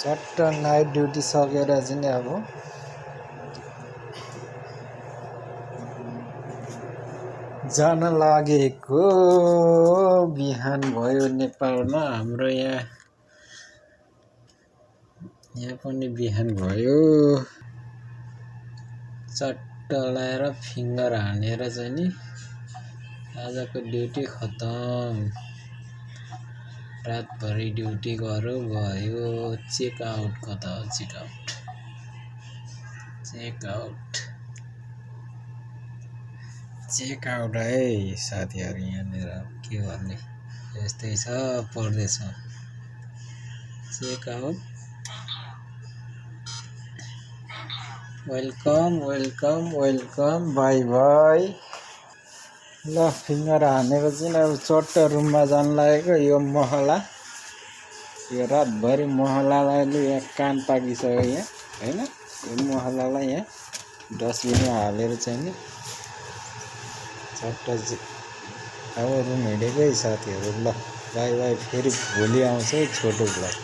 चट्ट night duty सकेर चाहिँ नि अब जान लागेको। बिहान भयो नेपालमा हाम्रो यहाँ पनि बिहान भयो। चट्ट लाएर फिङ्गर हानेर चाहिँ नि आजको ड्युटी खतम। रातभरि ड्युटी गऱ्यो भयो। चेकआउट कता हो चेकआउट है साथीहरु। यहाँनिर के गर्ने यस्तै छ परदेशमा। Checkout welcome bye bye. ल फिङ्गर हानेपछि अब चट्ट रुममा जान लागेको। यो महला यो रातभरि महलालाई यहाँ कान पाकिसक्यो यहाँ हैन। यो महलालाई यहाँ डस्टबिनमा हालेर चाहिँ नि चट्ट अब रुम हिँडेकै साथीहरु। ल बाई बाई। फेरि भोलि आउँछ है छोटो ब्लग।